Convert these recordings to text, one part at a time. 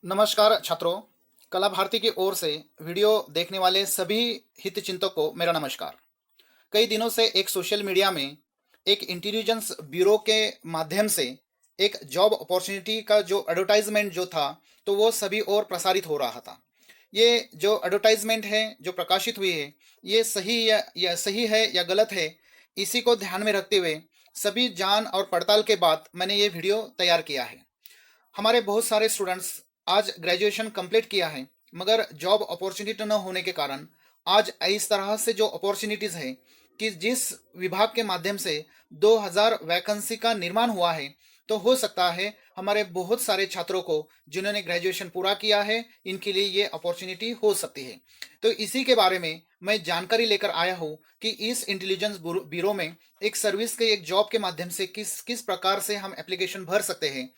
नमस्कार छात्रों। कला भारती की ओर से वीडियो देखने वाले सभी हितचिंतकों को मेरा नमस्कार। कई दिनों से एक सोशल मीडिया में एक इंटेलिजेंस ब्यूरो के माध्यम से एक जॉब अपॉर्चुनिटी का जो एडवर्टाइजमेंट जो था, तो वो सभी ओर प्रसारित हो रहा था। ये जो एडवर्टाइजमेंट है जो प्रकाशित हुई है, ये सही है या गलत है, इसी को ध्यान में रखते हुए सभी जांच और पड़ताल के बाद मैंने ये वीडियो तैयार किया है। हमारे बहुत सारे स्टूडेंट्स आज ग्रेजुएशन कंप्लीट किया है, मगर जॉब अपॉर्चुनिटी न होने के कारण आज इस तरह से जो अपॉर्चुनिटीज है कि जिस विभाग के माध्यम से 2000 वैकेंसी का निर्माण हुआ है, तो हो सकता है हमारे बहुत सारे छात्रों को जिन्होंने ग्रेजुएशन पूरा किया है, इनके लिए ये अपॉर्चुनिटी हो सकती है। तो इसी के बारे में मैं जानकारी लेकर आया हूँ कि इस इंटेलिजेंस ब्यूरो में एक सर्विस के एक जॉब के माध्यम से किस किस प्रकार से हम एप्लीकेशन भर सकते हैं,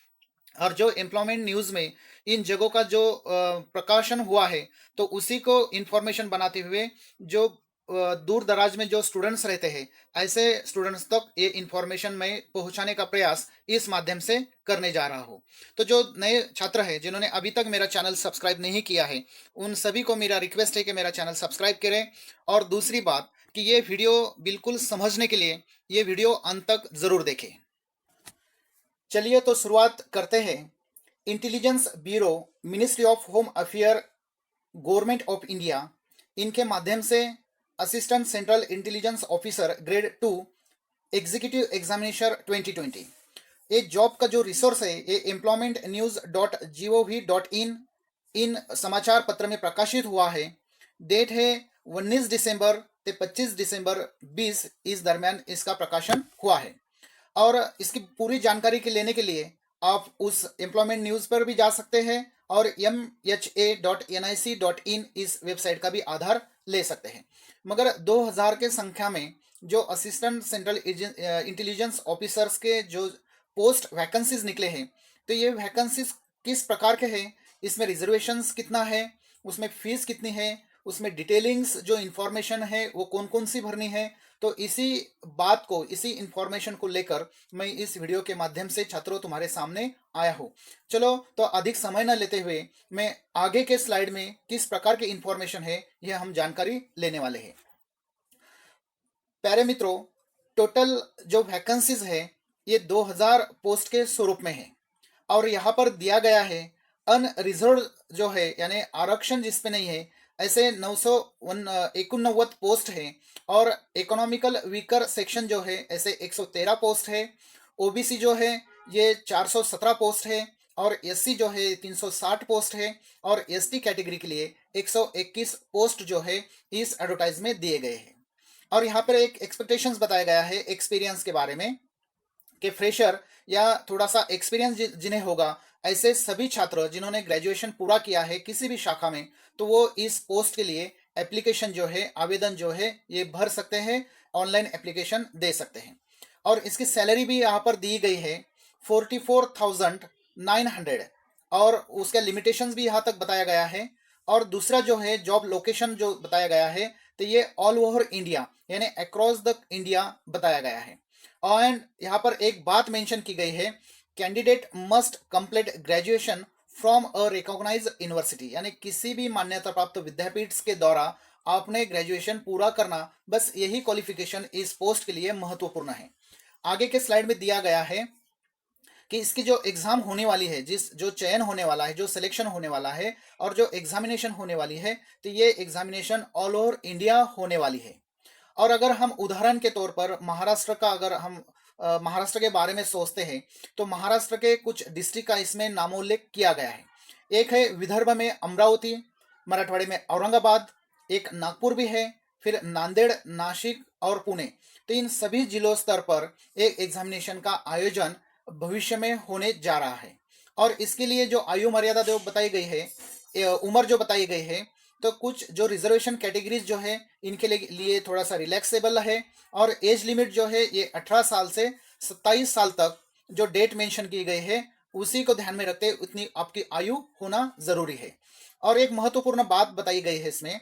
और जो एम्प्लॉयमेंट न्यूज़ में इन जगहों का जो प्रकाशन हुआ है, तो उसी को इंफॉर्मेशन बनाते हुए जो दूर दराज में जो स्टूडेंट्स रहते हैं, ऐसे स्टूडेंट्स तक ये इंफॉर्मेशन में पहुंचाने का प्रयास इस माध्यम से करने जा रहा हूँ। तो जो नए छात्र हैं जिन्होंने अभी तक मेरा चैनल सब्सक्राइब नहीं किया है, उन सभी को मेरा रिक्वेस्ट है कि मेरा चैनल सब्सक्राइब करें। और दूसरी बात कि ये वीडियो बिल्कुल समझने के लिए ये वीडियो अंत तक ज़रूर देखें। चलिए तो शुरुआत करते हैं। Intelligence bureau, ministry of home affair, government of India, इनके माध्यम से assistant central intelligence officer grade 2 executive examination 2020, ये जॉब का जो रिसोर्स है ये employmentnews.gov.in इन समाचार पत्र में प्रकाशित हुआ है। डेट है 19 दिसंबर से 25 दिसंबर 20 इस दरमियान इसका प्रकाशन हुआ है। और इसकी पूरी जानकारी के लेने के लिए आप उस एम्प्लॉयमेंट न्यूज़ पर भी जा सकते हैं और mha.nic.in इस वेबसाइट का भी आधार ले सकते हैं। मगर 2000 के संख्या में जो असिस्टेंट सेंट्रल इंटेलिजेंस ऑफिसर्स के जो पोस्ट वैकेंसीज निकले हैं, तो ये वैकेंसीज किस प्रकार के हैं, इसमें रिजर्वेशंस कितना है, उसमें फीस कितनी है, उसमें डिटेलिंग्स जो इंफॉर्मेशन है वो कौन कौन सी भरनी है, तो इसी बात को, इसी इंफॉर्मेशन को लेकर मैं इस वीडियो के माध्यम से छात्रों तुम्हारे सामने आया हूँ। चलो तो अधिक समय न लेते हुए मैं आगे के स्लाइड में किस प्रकार की इंफॉर्मेशन है यह हम जानकारी लेने वाले हैं। प्यारे मित्रों, टोटल जो वैकेंसीज है ये 2000 पोस्ट के स्वरूप में है। और यहाँ पर दिया गया है अनरिजर्व जो है, यानी आरक्षण जिस पे नहीं है, ऐसे 989 पोस्ट है। और इकोनॉमिकल वीकर सेक्शन जो है ऐसे 113 पोस्ट है। ओबीसी जो है ये 417 पोस्ट है। और एससी जो है 360 पोस्ट है। और एसटी कैटेगरी के लिए 121 पोस्ट जो है इस एडवर्टाइज में दिए गए हैं। और यहाँ पर एक एक्सपेक्टेशंस बताया गया है एक्सपीरियंस के बारे में कि फ्रेशर या थोड़ा सा एक्सपीरियंस जिन्हें होगा, ऐसे सभी छात्र जिन्होंने ग्रेजुएशन पूरा किया है किसी भी शाखा में, तो वो इस पोस्ट के लिए एप्लीकेशन जो है, आवेदन जो है ये भर सकते हैं, ऑनलाइन एप्लीकेशन दे सकते हैं। और इसकी सैलरी भी यहाँ पर दी गई है 44,900। और उसके लिमिटेशंस भी यहाँ तक बताया गया है। और दूसरा जो है जॉब लोकेशन जो बताया गया है, तो ये ऑल ओवर इंडिया यानी अक्रॉस द इंडिया बताया गया है। एंड यहाँ पर एक बात मेंशन की गई है, candidate must complete graduation from a recognise university, यानी किसी भी मान्यता प्राप्त विद्यापीठ के द्वारा आपने ग्रेजुएशन पूरा करना, बस यही क्वालिफिकेशन इस पोस्ट के लिए महत्वपूर्ण है। आगे के स्लाइड में दिया गया है कि इसकी जो एग्जाम होने वाली है, जिस जो चयन होने वाला है, जो सिलेक्शन होने वाला है और जो एग्जामिनेशन होने वाली है, तो ये एग्जामिनेशन ऑल ओवर इंडिया होने वाली है। और अगर हम उदाहरण के तौर पर महाराष्ट्र का, अगर हम महाराष्ट्र के बारे में सोचते हैं, तो महाराष्ट्र के कुछ डिस्ट्रिक्ट का इसमें नामोल्लेख किया गया है। एक है विदर्भ में अमरावती, मराठवाड़े में औरंगाबाद, एक नागपुर भी है, फिर नांदेड़, नासिक और पुणे। तो इन सभी जिलों स्तर पर एक एग्जामिनेशन का आयोजन भविष्य में होने जा रहा है। और इसके लिए जो आयु मर्यादा जो बताई गई है, उम्र जो बताई गई है, तो कुछ जो रिजर्वेशन कैटेगरीज जो है इनके लिए थोड़ा सा रिलैक्सेबल है। और एज लिमिट जो है ये 18 साल से 27 साल तक जो डेट मेंशन की गई है, उसी को ध्यान में रखते हुए उतनी आपकी आयु होना जरूरी है। और एक महत्वपूर्ण बात बताई गई है इसमें,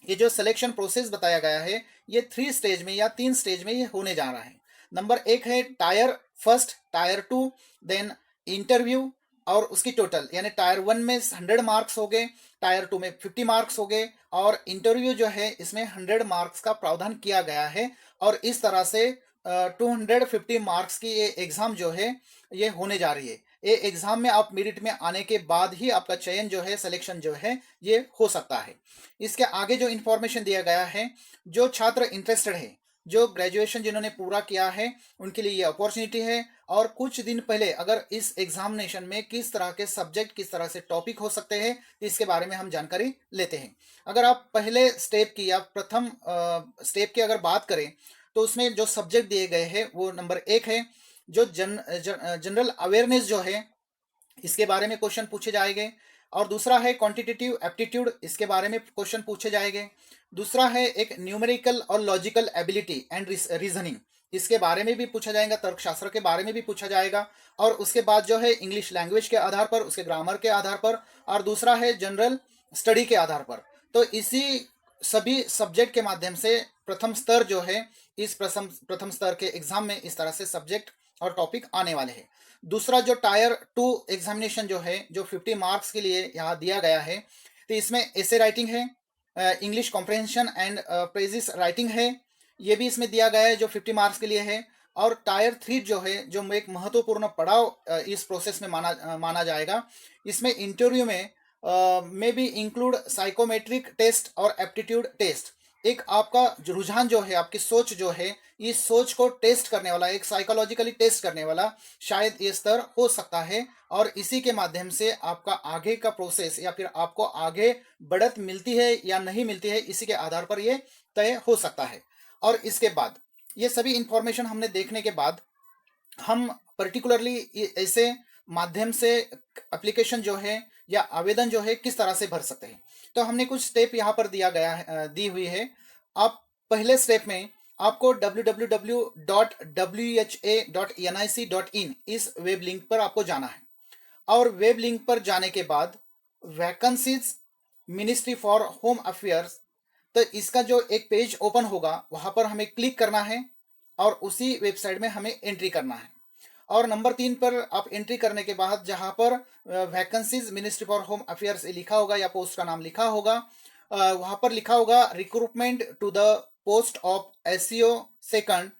ये जो सिलेक्शन प्रोसेस बताया गया है ये 3 स्टेज में या 3 स्टेज में ये होने जा रहा है। नंबर 1 है tier first, tier 2, then interview, और उसकी टोटल यानी टायर 1 में 100 मार्क्स हो गए, टायर 2 में 50 मार्क्स हो गए, और इंटरव्यू जो है इसमें 100 मार्क्स का प्रावधान किया गया है। और इस तरह से 250 मार्क्स की ये एग्जाम जो है ये होने जा रही है। ये एग्जाम में आप मेरिट में आने के बाद ही आपका चयन जो है, सिलेक्शन जो है ये हो सकता है। इसके आगे जो इंफॉर्मेशन दिया गया है, जो छात्र इंटरेस्टेड है, जो ग्रेजुएशन जिन्होंने पूरा किया है, उनके लिए ये अपॉर्चुनिटी है। और कुछ दिन पहले अगर इस एग्जामिनेशन में किस तरह के सब्जेक्ट, किस तरह से टॉपिक हो सकते हैं, इसके बारे में हम जानकारी लेते हैं। अगर आप पहले स्टेप की या प्रथम स्टेप की अगर बात करें, तो उसमें जो सब्जेक्ट दिए गए हैं वो नंबर 1 है, जो जनरल अवेयरनेस जो है इसके बारे में क्वेश्चन पूछे जाएंगे। और दूसरा है क्वांटिटेटिव एप्टीट्यूड, इसके बारे में क्वेश्चन पूछे जाएंगे। दूसरा है एक न्यूमेरिकल और लॉजिकल एबिलिटी एंड रीजनिंग, इसके बारे में भी पूछा जाएगा, तर्कशास्त्र के बारे में भी पूछा जाएगा। और उसके बाद जो है इंग्लिश लैंग्वेज के आधार पर, उसके ग्रामर के आधार पर, और दूसरा है जनरल स्टडी के आधार पर। तो इसी सभी सब्जेक्ट के माध्यम से प्रथम स्तर जो है, इस प्रथम स्तर के एग्जाम में इस तरह से सब्जेक्ट और टॉपिक आने वाले हैं। दूसरा जो टायर 2 एग्जामिनेशन जो है, जो 50 मार्क्स के लिए यहाँ दिया गया है, तो इसमें एसे राइटिंग है, इंग्लिश कॉम्प्रहेंशन एंड प्रेजिस राइटिंग है, ये भी इसमें दिया गया है जो 50 मार्क्स के लिए है। और टायर 3 जो है, जो एक महत्वपूर्ण पड़ाव इस प्रोसेस में माना जाएगा, इसमें इंटरव्यू में भी इंक्लूड साइकोमेट्रिक टेस्ट और एप्टीट्यूड टेस्ट। एक आपका जो रुझान जो है, आपकी सोच जो है, इस सोच को टेस्ट करने वाला, एक साइकोलॉजिकली टेस्ट करने वाला शायद ये स्तर हो सकता है। और इसी के माध्यम से आपका आगे का प्रोसेस या फिर आपको आगे बढ़त मिलती है या नहीं मिलती है, इसी के आधार पर ये तय हो सकता है। और इसके बाद ये सभी इंफॉर्मेशन हमने देखने के बाद हम पर्टिकुलरली ऐसे माध्यम से एप्लीकेशन जो है या आवेदन जो है किस तरह से भर सकते हैं। तो हमने कुछ स्टेप यहाँ पर दिया गया है, दी हुई है। आप पहले स्टेप में आपको www.wha.nic.in इस वेब लिंक पर आपको जाना है। और वेब लिंक पर जाने के बाद vacancies ministry for home affairs, तो इसका जो एक पेज ओपन होगा वहां पर हमें क्लिक करना है और उसी वेबसाइट में हमें एंट्री करना है। और नंबर 3 पर आप एंट्री करने के बाद जहां पर vacancies ministry for home affairs लिखा होगा या पोस्ट का नाम लिखा होगा, वहां पर लिखा होगा recruitment to the post of SEO second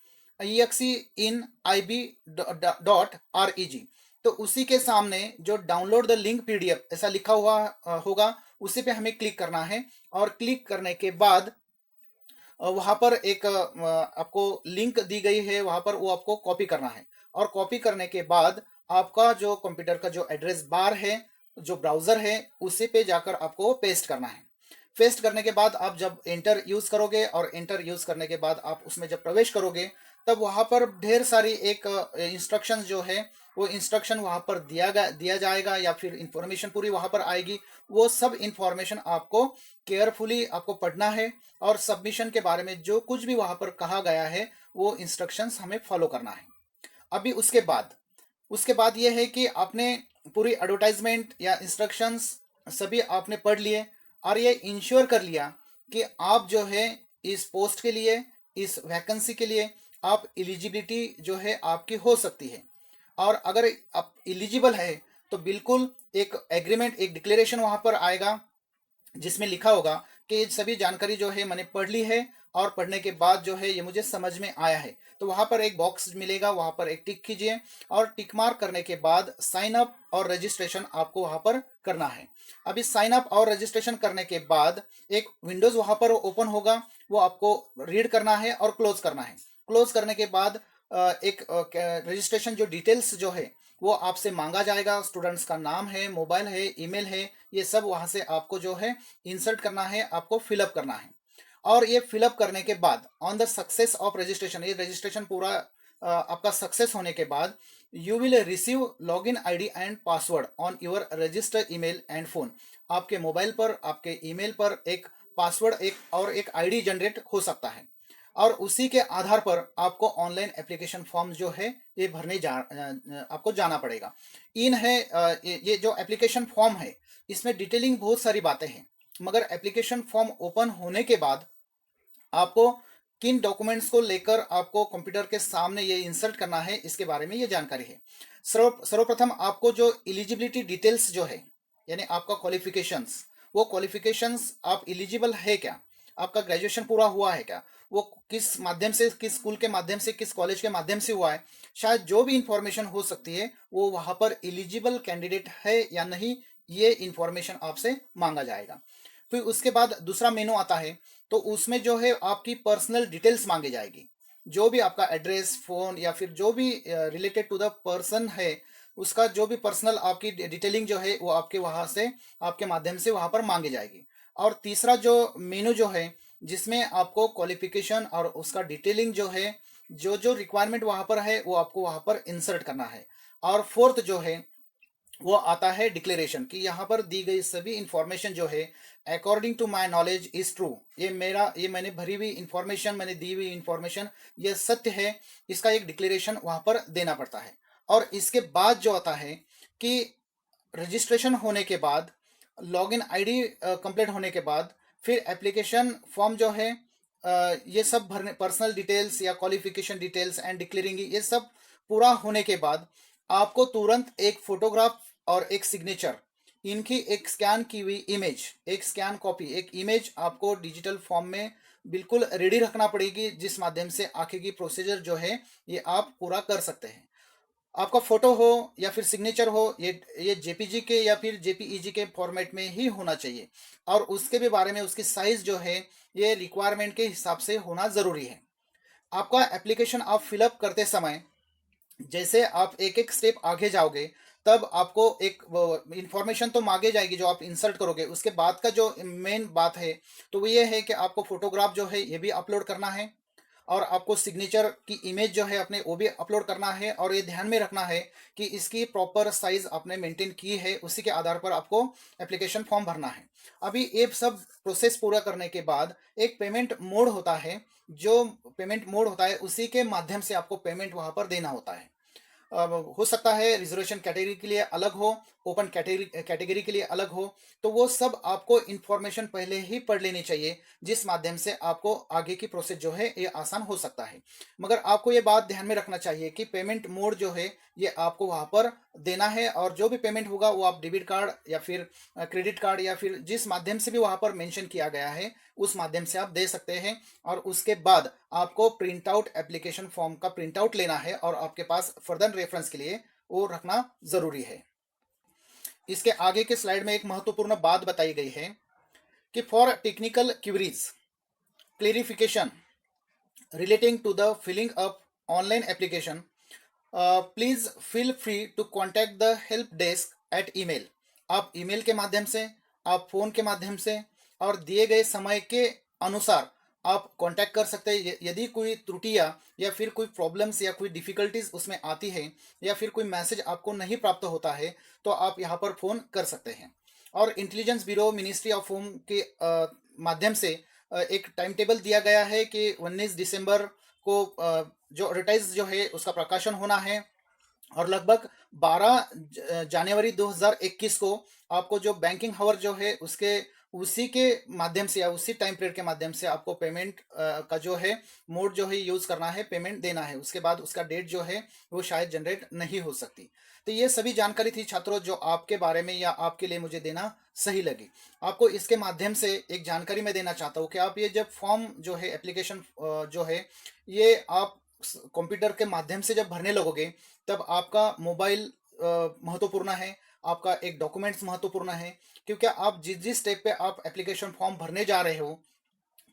EXE in IB.REG। तो उसी के सामने जो डाउनलोड द लिंक PDF ऐसा लिखा हुआ होगा, उसी पे हमें क्लिक करना है। और क्लिक करने के बाद वहां पर एक आपको लिंक दी गई है, वहां पर वो आपको कॉपी करना है। और कॉपी करने के बाद आपका जो कंप्यूटर का जो एड्रेस बार है, जो ब्राउजर है, उसी पे जाकर आपको पेस्ट करना है। पेस्ट करने के बाद आप जब एंटर यूज करोगे और एंटर यूज करने के बाद आप उसमें जब प्रवेश करोगे, तब वहां पर ढेर सारी एक इंस्ट्रक्शंस जो है, वो इंस्ट्रक्शन वहां पर दिया जाएगा या फिर इंफॉर्मेशन पूरी वहां पर आएगी। वो सब इंफॉर्मेशन आपको केयरफुली आपको पढ़ना है और सबमिशन के बारे में जो कुछ भी वहां पर कहा गया है, वो इंस्ट्रक्शंस हमें फॉलो करना है। अभी उसके बाद ये है कि आपने पूरी एडवर्टाइजमेंट या इंस्ट्रक्शंस सभी आपने पढ़ लिए और ये इंश्योर कर लिया कि आप जो है इस पोस्ट के लिए, इस वैकेंसी के लिए आप एलिजिबिलिटी जो है आपकी हो सकती है। और अगर आप एलिजिबल है तो बिल्कुल एक एग्रीमेंट, एक डिक्लेरेशन वहां पर आएगा जिसमें लिखा होगा कि ये सभी जानकारी जो है मैंने पढ़ ली है और पढ़ने के बाद जो है ये मुझे समझ में आया है। तो वहां पर एक बॉक्स मिलेगा, वहां पर एक टिक कीजिए और टिक मार्क करने के बाद साइन अप और रजिस्ट्रेशन आपको वहां पर करना है। अभी साइन अप और रजिस्ट्रेशन करने के बाद एक विंडोज वहां पर ओपन होगा, वो आपको रीड करना है और क्लोज करना है। क्लोज करने के बाद एक रजिस्ट्रेशन जो डिटेल्स जो है वो आपसे मांगा जाएगा। स्टूडेंट्स का नाम है, मोबाइल है, ईमेल है, ये सब वहां से आपको जो है इंसर्ट करना है, आपको फिलअप करना है। और ये फिलअप करने के बाद on the success of registration, ये रजिस्ट्रेशन पूरा आपका सक्सेस होने के बाद you will receive login ID and password on your registered email and phone. आपके मोबाइल पर, आपके ईमेल पर एक पासवर्ड एक आईडी जनरेट हो सकता है। और उसी के आधार पर आपको ऑनलाइन एप्लीकेशन फॉर्म जो है ये आपको जाना पड़ेगा। इन है ये जो एप्लीकेशन फॉर्म है, इसमें डिटेलिंग बहुत सारी बातें हैं, मगर एप्लीकेशन फॉर्म ओपन होने के बाद आपको किन डॉक्यूमेंट्स को लेकर आपको कंप्यूटर के सामने ये इंसर्ट करना है, इसके बारे में ये जानकारी है। सर्वप्रथम आपको जो एलिजिबिलिटी डिटेल्स जो है, यानी आपका क्वालिफिकेशंस, वो क्वालिफिकेशंस आप एलिजिबल है क्या, आपका ग्रेजुएशन पूरा हुआ है क्या, वो किस माध्यम से, किस स्कूल के माध्यम से, किस कॉलेज के माध्यम से हुआ है, शायद जो भी इंफॉर्मेशन हो सकती है वो वहां पर एलिजिबल कैंडिडेट है या नहीं, ये इंफॉर्मेशन आपसे मांगा जाएगा। फिर उसके बाद दूसरा मेनू आता है, तो उसमें जो है आपकी पर्सनल डिटेल्स मांगी जाएगी, जो भी आपका एड्रेस, फोन या फिर जो भी रिलेटेड टू द पर्सन है, उसका जो भी पर्सनल आपकी डिटेलिंग जो है वो आपके वहां से, आपके माध्यम से वहां पर मांगी जाएगी। और तीसरा जो मेनू जो है, जिसमें आपको क्वालिफिकेशन और उसका डिटेलिंग जो है, जो जो रिक्वायरमेंट वहां पर है वो आपको वहां पर इंसर्ट करना है। और फोर्थ जो है वो आता है डिक्लेरेशन, कि यहाँ पर दी गई सभी इंफॉर्मेशन जो है according to my knowledge is true, ये मैंने भरी हुई इंफॉर्मेशन, मैंने दी हुई इंफॉर्मेशन ये सत्य है, इसका एक डिक्लेरेशन वहां पर देना पड़ता है। और इसके बाद जो आता है कि रजिस्ट्रेशन होने के बाद, लॉगिन आईडी कंप्लीट होने के बाद, फिर एप्लीकेशन फॉर्म जो है, ये सब भरने, पर्सनल डिटेल्स या क्वालिफिकेशन डिटेल्स एंड डिक्लेयरिंग, ये सब पूरा होने के बाद आपको तुरंत एक फोटोग्राफ और एक सिग्नेचर, इनकी एक स्कैन की हुई इमेज, एक स्कैन कॉपी, एक इमेज आपको डिजिटल फॉर्म में बिल्कुल रेडी रखना पड़ेगी, जिस माध्यम से आगे की प्रोसीजर जो है ये आप पूरा कर सकते हैं। आपका फोटो हो या फिर सिग्नेचर हो, ये जेपीजी के या फिर जेपीईजी के फॉर्मेट में ही होना चाहिए। और उसके भी बारे में उसकी साइज जो है ये रिक्वायरमेंट के हिसाब से होना ज़रूरी है। आपका एप्लीकेशन आप फिलअप करते समय जैसे आप एक एक स्टेप आगे जाओगे, तब आपको एक इंफॉर्मेशन तो मांगे जाएगी जो आप इंसर्ट करोगे, उसके बाद का जो मेन बात है तो वो ये है कि आपको फोटोग्राफ जो है ये भी अपलोड करना है, और आपको सिग्नेचर की इमेज जो है अपने वो भी अपलोड करना है, और ये ध्यान में रखना है कि इसकी प्रॉपर साइज आपने मेंटेन की है, उसी के आधार पर आपको एप्लीकेशन फॉर्म भरना है। अभी ये सब प्रोसेस पूरा करने के बाद एक पेमेंट मोड होता है, जो पेमेंट मोड होता है उसी के माध्यम से आपको पेमेंट वहां पर देना होता है। हो सकता है रिजर्वेशन कैटेगरी के लिए अलग हो, ओपन कैटेगरी कैटेगरी के लिए अलग हो, तो वो सब आपको इंफॉर्मेशन पहले ही पढ़ लेनी चाहिए, जिस माध्यम से आपको आगे की प्रोसेस जो है ये आसान हो सकता है। मगर आपको ये बात ध्यान में रखना चाहिए कि पेमेंट मोड जो है ये आपको वहां पर देना है, और जो भी पेमेंट होगा वो आप डेबिट कार्ड या फिर क्रेडिट कार्ड या फिर जिस माध्यम से भी वहां पर मेंशन किया गया है उस माध्यम से आप दे सकते हैं। और उसके बाद आपको प्रिंट आउट, एप्लीकेशन फॉर्म का प्रिंट आउट लेना है और आपके पास फर्दर रेफरेंस के लिए वो रखना जरूरी है। इसके आगे के स्लाइड में एक महत्वपूर्ण बात बताई गई है कि for technical queries clarification relating to the filling up online application, please feel free to contact the help desk at email. आप ईमेल के माध्यम से, आप फोन के माध्यम से और दिए गए समय के अनुसार आप कांटेक्ट कर सकते हैं। यदि कोई त्रुटियां या फिर कोई प्रॉब्लम्स या कोई डिफिकल्टीज उसमें आती है, या फिर कोई मैसेज आपको नहीं प्राप्त होता है, तो आप यहाँ पर फोन कर सकते हैं। और intelligence bureau, ministry of home के माध्यम से एक टाइम टेबल दिया गया है कि 19 दिसंबर को जो एडवर्टाइज जो है उसका प्रकाशन होना है, और लगभग 12 जनवरी 2021 को आपको जो बैंकिंग हावर जो है उसके उसी के माध्यम से या उसी टाइम पीरियड के माध्यम से आपको पेमेंट का जो है मोड जो है यूज करना है, पेमेंट देना है। उसके बाद उसका डेट जो है वो शायद जनरेट नहीं हो सकती। तो ये सभी जानकारी थी छात्रों जो आपके बारे में या आपके लिए मुझे देना सही लगी। आपको इसके माध्यम से एक जानकारी मैं देना चाहता हूँ कि आप ये जब फॉर्म जो है, एप्लीकेशन जो है, ये आप कंप्यूटर के माध्यम से जब भरने लगोगे, तब आपका मोबाइल महत्वपूर्ण है, आपका एक डॉक्यूमेंट्स महत्वपूर्ण है, क्योंकि आप जिस जिस स्टेप पे आप एप्लीकेशन फॉर्म भरने जा रहे हो,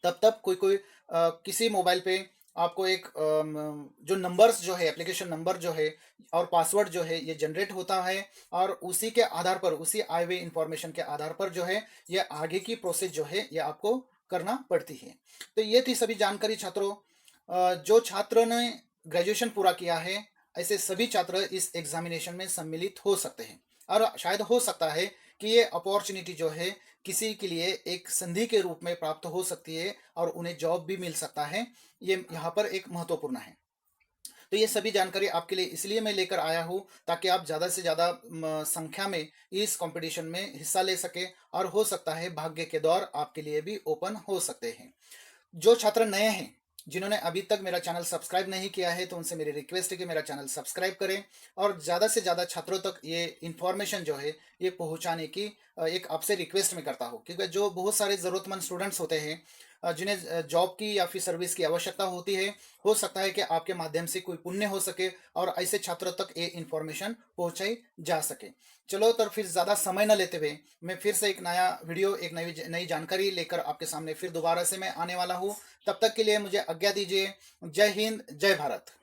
तब तब कोई कोई किसी मोबाइल पे आपको एक जो नंबर्स जो है, एप्लीकेशन नंबर जो है और पासवर्ड जो है ये जनरेट होता है, और उसी के आधार पर, उसी आए हुए इंफॉर्मेशन के आधार पर जो है ये आगे की प्रोसेस जो है ये आपको करना पड़ती है। तो ये थी सभी जानकारी छात्रों। जो छात्रों ने ग्रेजुएशन पूरा किया है, ऐसे सभी छात्र इस एग्जामिनेशन में सम्मिलित हो सकते हैं, और शायद हो सकता है कि ये अपॉर्चुनिटी जो है किसी के लिए एक संधि के रूप में प्राप्त हो सकती है, और उन्हें जॉब भी मिल सकता है। ये यहाँ पर एक महत्वपूर्ण है। तो ये सभी जानकारी आपके लिए इसलिए मैं लेकर आया हूँ ताकि आप ज़्यादा से ज़्यादा संख्या में इस कंपटीशन में हिस्सा ले सके, और हो सकता है भाग्य के द्वार आपके लिए भी ओपन हो सकते हैं। जो छात्र नए हैं जिन्होंने अभी तक मेरा चैनल सब्सक्राइब नहीं किया है तो उनसे मेरी रिक्वेस्ट है कि मेरा चैनल सब्सक्राइब करें और ज़्यादा से ज़्यादा छात्रों तक ये इन्फॉर्मेशन जो है ये पहुंचाने की एक आपसे रिक्वेस्ट मैं करता हूँ, क्योंकि जो बहुत सारे ज़रूरतमंद स्टूडेंट्स होते हैं जिन्हें जॉब की या फिर सर्विस की आवश्यकता होती है, हो सकता है कि आपके माध्यम से कोई पुण्य हो सके और ऐसे छात्रों तक ये इन्फॉर्मेशन पहुंचाई जा सके। चलो तो फिर ज़्यादा समय न लेते हुए मैं फिर से एक नया वीडियो, एक नई नई जानकारी लेकर आपके सामने फिर दोबारा से मैं आने वाला हूँ। तब तक के लिए मुझे आज्ञा दीजिए। जय हिंद, जय भारत।